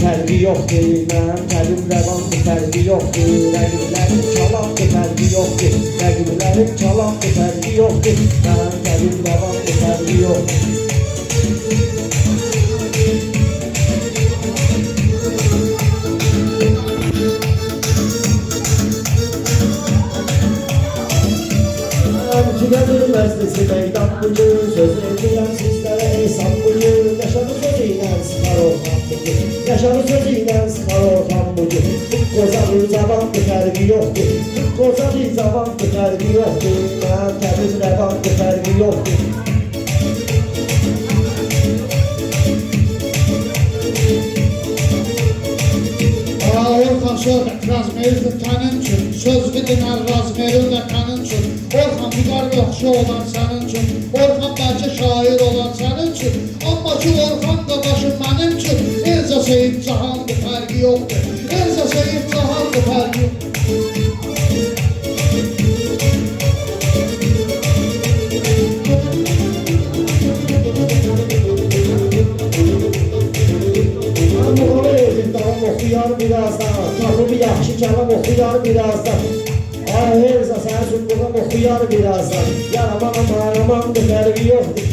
fərqi yoxdur, mənim təlim rəvandır, fərqi yoxdur, rəqiblərim çalandır, fərqi yoxdur, rəqiblərim çalandır, fərqi yoxdur, mənim təlim rəvandır, fərqi yoxdur. Kimə bilməzdisi meydan bugün, söz edirəm sizlərə hesab bugün, yaşadı sözü ilə sıxar orxan bugün, yaşadı sözü ilə sıxar orxan bugün, qoza bir zamandır, fərqi yoxdur, qoza bir zamandır, fərqi yoxdur, mənim təlim rəvandır, fərqi yoxdur. Orxan söhbət razmerizdir tanın üçün, söz dinər razmerizdir tanın üçün, Orxan müqar yaxşı olan sənin üçün, Orxan bəlkə şair olan sənin üçün, amma ki Orxan qaqaşın mənim üçün, Elza Seyid Cahandır, fərqi yoxdur, Elza Seyid Cahandır, fərqi yoxdur. Oxuyar birazdan, tapıb yaxşı kəlam oxuyar birazdan. Ay Elza sənin sunduğun oxuyar birazdan. Yaraman maramandır, fərqi yoxdur.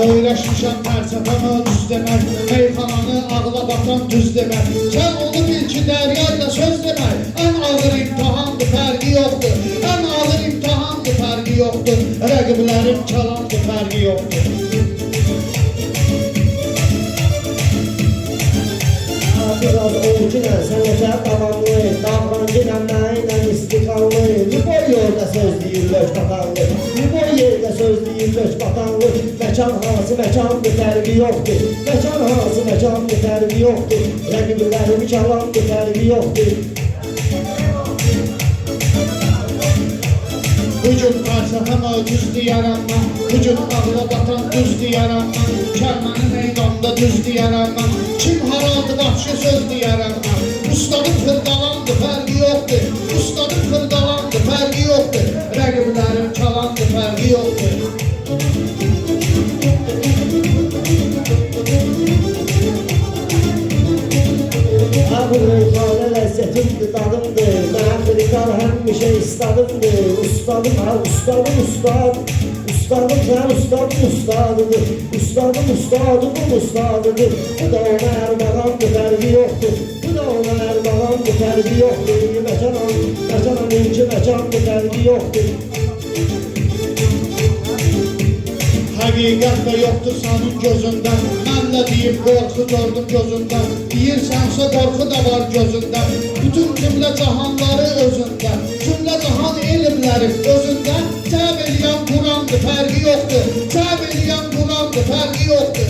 Öyrəşmişəm fəlsəfəmə düz demək, meyxananı ağla batan düz demək. Sən onu bil ki, dəryayla söz demək, ən ağır imtihandır, fərqi yoxdur. Ən ağır imtihandır, fərqi yoxdur. Rəqiblərim çalandır, fərqi yoxdur. Biraz ovucuyla sənətə davamlı, davrancı ilə mənlə istiqanlı, Liboy yolda söz deyir lök batanlı, Liboy yerdə söz deyir lök batanlı, məkan hansı məkandır, fərqi yoxdur, məkan hansı məkandır, fərqi yoxdur, rəqiblərimi çalandır, fərqi yoxdur. Bugün fəlsəfəm düzdür yaranmam, bugün ağla batan düzdür yaranmam, kəlməni meydanda düzdür yaranmam, kim haradır vahşi sözdür yaranmam, ustadım xırdalandır, fərqi yoxdur, ustadım xırdalandır, fərqi yoxdur, rəqiblərim çalandır, fərqi yoxdur. Bu meyxanə ləzzətimdir, dadımdır, mən xirqar həmişə istadımdır, ustadım, ustadım, ustad, ustadım, sən ustadım, ustadıdır, ustadım, ustadım, ustadıdır, bu da ona ərbağandır, fərqi yoxdur, bu da ona ərbağandır, fərqi yoxdur, məkanın inci məkandır, fərqi yoxdur. Həqiqət də yoxdur sənin gözündə, mən də deyib qorxu gördüm gözündə, deyirsənsə qorxu da var gözündə, bütün cümlə cahanları özündə, cümlə cahan elmləri özündə, cəb eləyən Qurandır, fərqi yoxdur, cəb eləyən Qurandır, fərqi yoxdur.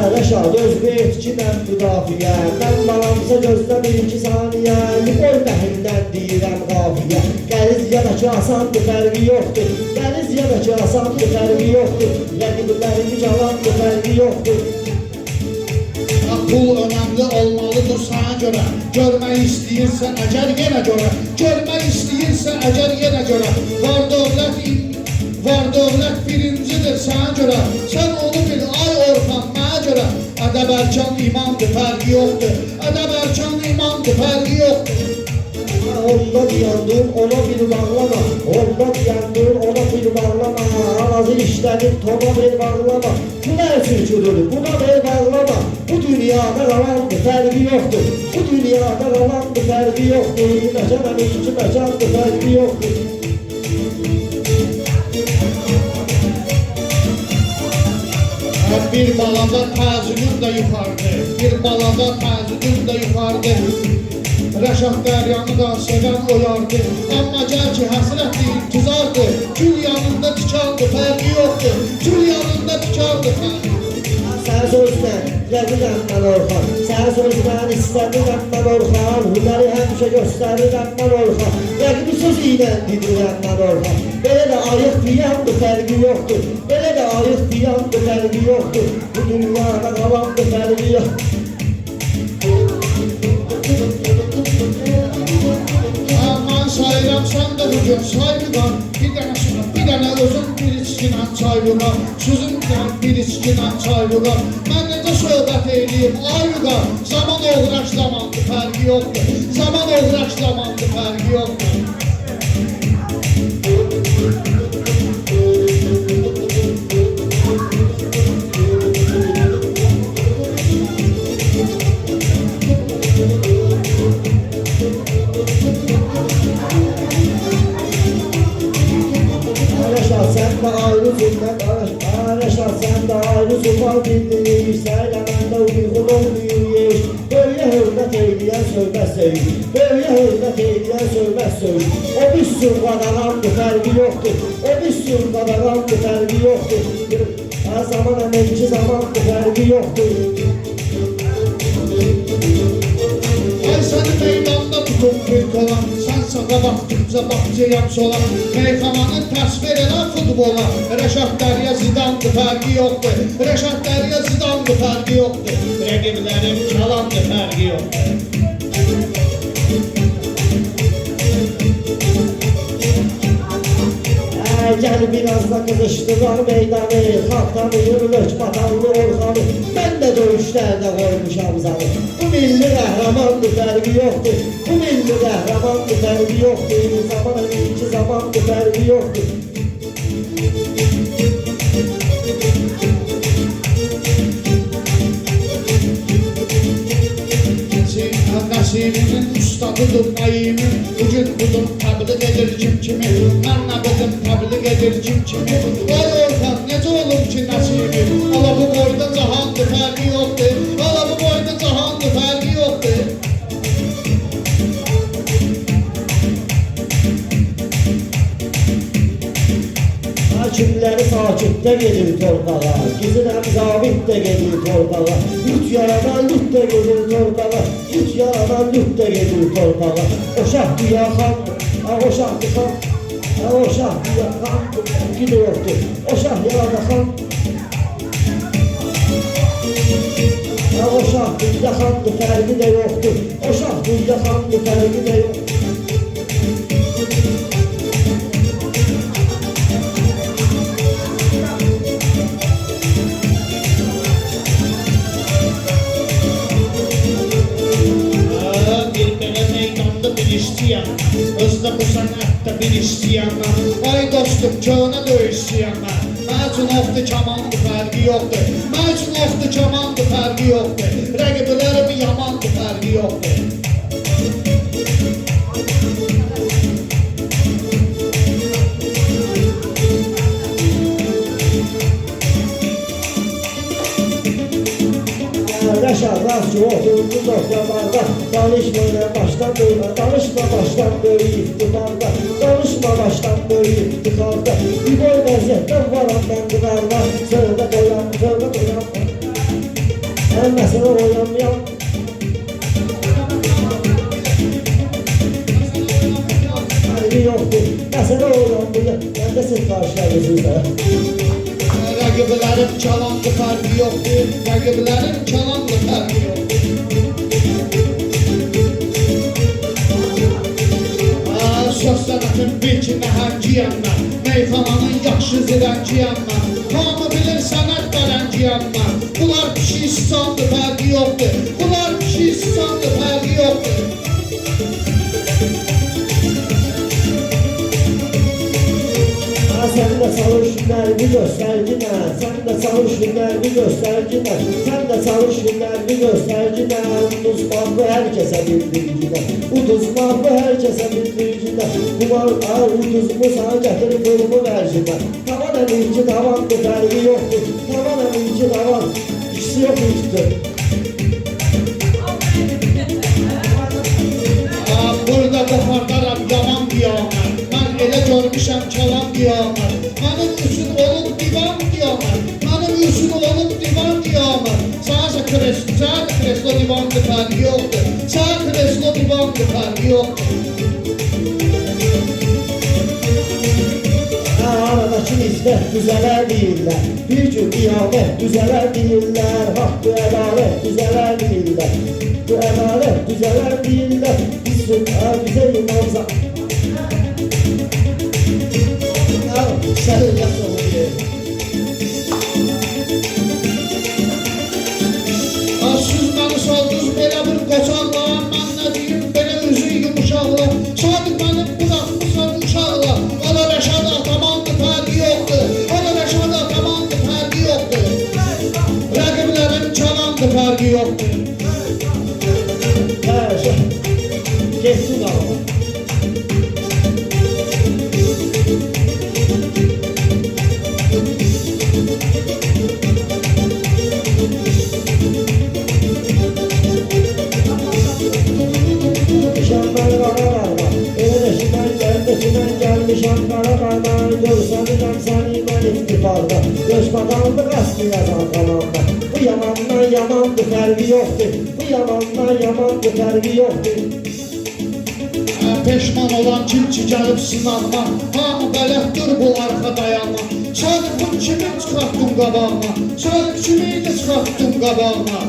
Rəşad özbə etkinən müdafiə, mən balamsa gözləmir 2 saniyə, Liboy məhildən deyirəm qafiyə, qəliz yadakı asandır, fərqi yoxdur, qəliz yadakı asandır, fərqi yoxdur, rəqiblərimi calandır, fərqi yoxdur. Pul önəmli olmalıdır sənə görə, görmək istəyirsən əgər yenə görə, görmək istəyirsən əgər yenə görə, var dövlət birincidir sənə görə, sən onu bil ay Orxan mənə görə, ədəb ərkan imandır, fərqi yoxdur, ədəb ərkan imandır, fərqi yoxdur. Onda diyandım, ona bir bağlama, onda diyandım, ona bir bağlama, ağzı işlədib, toma bir bağlama, buna sürçülür, buna bir bağlama, bu dünyada qalandır, fərqi yoxdur, bu dünyada qalandır, fərqi yoxdur, məkanın inci məkandır, fərqi yoxdur. Bir balada təzünün də yuxarıdır, bir balada təzünün də yuxarıdır, Rəşad dəryanı da sevən oyardı, amma gəl ki həsrətdir, intizardır, gül yanında tikardır, fərqi yoxdur, gül yanında tikardır, fərqi yoxdur. Sən sözdən, gəzirəm mən Orxan, sən sözdən istədirəm mən Orxan, hünəri həmişə göstərirəm mən Orxan, rəqibi söz ilə didirəm mən Orxan, belə də ayıq diyandır, fərqi yoxdur, belə də ayıq diyandır, fərqi yoxdur, bu dünyada qalandır, fərqi yoxdur. koyup sayıqan, bir dənə özün bir içkinə çaylıqan, sözün bir içkinə çaylıqan. Mən necə söhbət eyləyim aylıqan, zaman uğraş zamandır, fərqi yoxdur. Zaman uğraş zamandır, fərqi yoxdur. Sen de ayrısın, sen de ayrısın, var bildiğin söylemende uygun olmuyor. Böyle hürmet eyleyen sövmez söyle, böyle hürmet eyleyen sövmez söyle. O bir sürü kadarandı, fergi yoktur, o bir sürü kadarandı, fergi yoktur. Her zaman emekçi zamandı, fergi yoktur. Ay səni meydanda tutup bir kolan, sən sağa baxdıqca baxcayam sola. Meyxamanı təsvir edən futbola, Rəşad Dərya Zidandır, fərqi yoxdur. Rəşad Dərya Zidandır, fərqi yoxdur. Rəqiblərim çalandır, fərqi yoxdur. Gel biraz da kızıştılar meydanı, Xalqdanı, yürülük, batanlı orxanı. Ben de dövüşlerde koymuşam zanı. Bu milli qəhrəmandır, fərqi yoxdur. Bu milli qəhrəmandır, fərqi yoxdur. Zaman iki zamandır, fərqi yoxdur. Nəsibinin ustadıdır nəyimin, bugün budum təbliğ edir kim kimi. Mən nə bilim təbliğ edir kim kimi. Vay orxan necə olur ki nəsibim, ala bu boyda cahandır, fərqi yoxdur. Ala bu boyda cahandır, fərqi yoxdur. Hakimləri sakitdə gedir torpağa, Gizləm zabit də gedir torpağa. Lüt yaradan lüt də gedir torpağa, lüt yaradan lüt də gedir torpağa. O şahdı yaxandır, o şahdı xan, o şahdı yaxandır, fərqi də yoxdur. O şah yarada xan, o şahdı yaxandır, fərqi də yoxdur. O şahdı yaxandır, fərqi də yoxdur. Özdə bu sənətdə bir işçiyəm mən. Ay dostum, könə döyüşçiyəm mən. Mən üçün ofdu kamandır, fərqi yoxdur. Mən üçün ofdu kamandır, fərqi yoxdur. Rəqiblərim yamandır, fərqi yoxdur. Rəşad Rastçı oturdu noktalarda, danışmayla baştan böyük, danışma baştan böyük iftiharda, danışma baştan böyük iftiharda. Bir boy vəziyyətdən varam mən qılarla, söhbət oyan, söhbət oyan. Mən məsələ oyanmayam. Fərqi yoxdur, məsələ oyanmıyor, mən də siz qarşılarınızda. Rəqiblərim çalandı, fərqi yoxdur. Rəqiblərim çalandı, fərqi yoxdur. Söz sənətin bil ki nəhəngiyəm mən. Meyxananın yaxşı zirəngiyəm mən. Hamı bilir sənət bərəngiyəm mən. Bunlar kişi istandı, fərqi yoxdur. Bunlar kişi istandı, fərqi yoxdur. Sen de çalış günlerimi göstercine, sen de çalış günlerimi göstercine, sen de çalış günlerimi göstercine. Unutmam bu herkese bildiricine, unutmam bu herkese bildiricine. Unutmu sana getirip kolumu vercine. Tavan eminci tavandı, fərqi yoktur. Tavan eminci tavan, ikisi yok üçtür. Burada qopardaram yaman qiyamət. Mən elə görmüşəm kalam qiyamət. Mənim üçün olub divan qiyamət. Mənim üçün olub divan qiyamət. Sənsə kreslo divandır, fərqi yoxdur. Sən kreslo divandır, fərqi yoxdur. Aradakı nispət düzələr deyirlər, bir gün qiyamət düzələr deyirlər, haqqı ədalət düzələr deyirlər, bu ədalət düzələr deyirlər, bizə imamza. Sen yapalım. Siz məni saldınız belə bir qoçaqla, mən nə deyim belə üzü yumuşaqla. Sadiq məni buraxmışsan uşaqla. Ala Rəşad atamandı fərqi yoxdur. Ala Rəşad atamandı fərqi yoxdur. Rəqiblərin çalandı fərqi yoxdur. Getdi qalma. Gelmişəm qara qardan, görsənirəm səni mən iftifarda. Göz qadaldı qəsdi yazan qalanda. Bu yamandan yamandır, fərqi yoxdur. Bu yamandan yamandır, fərqi yoxdur. Peşman olan kimçi gəlib sınağıma, hamı bələddir bu arxa dayanma. Sadiq bu kimi çıxartdın qabağıma, Sadiq kimi də çıxartdın qabağıma.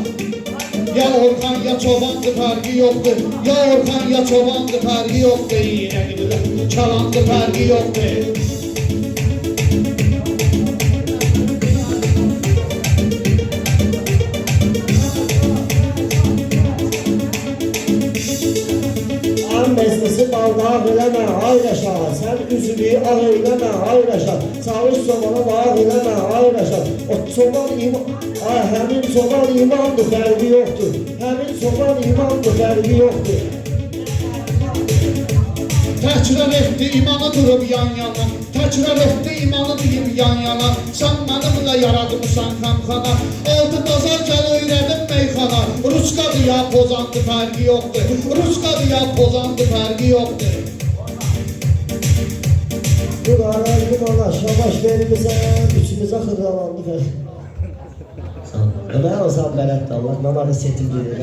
Ya Orxan ya çobandı fərqi yoxdur. Ya Orxan ya çobandı fərqi yoxdur. Yine gidilir çalandı fərqi yoxdur. Am meclisi baldağı eləmə, ay Rəşad. Sən üzülü ağ eləmə, ay Rəşad. Çalış sobana bağ eləmə, ay Rəşad. O çoban iman, ay həmin çoban imandır, fərqi yoxdur. Həmin çoban imandır, fərqi yoxdur. Təkrar etdi imanı durub yan yana. Təkrar etdi imanı deyib yan yana. Sən mənimlə yaradımsan xəmxana. Altı bazar gəl öyrədim meyxana. Ruskadı ya pozandı fərqi yoxdur. Ruskadı ya pozandı fərqi yoxdur. Bu qara limana şabaş vermirsən, üçümüzə xırdalandı fərqi. Mən olsam bələddə Allah, namarı setim gedir.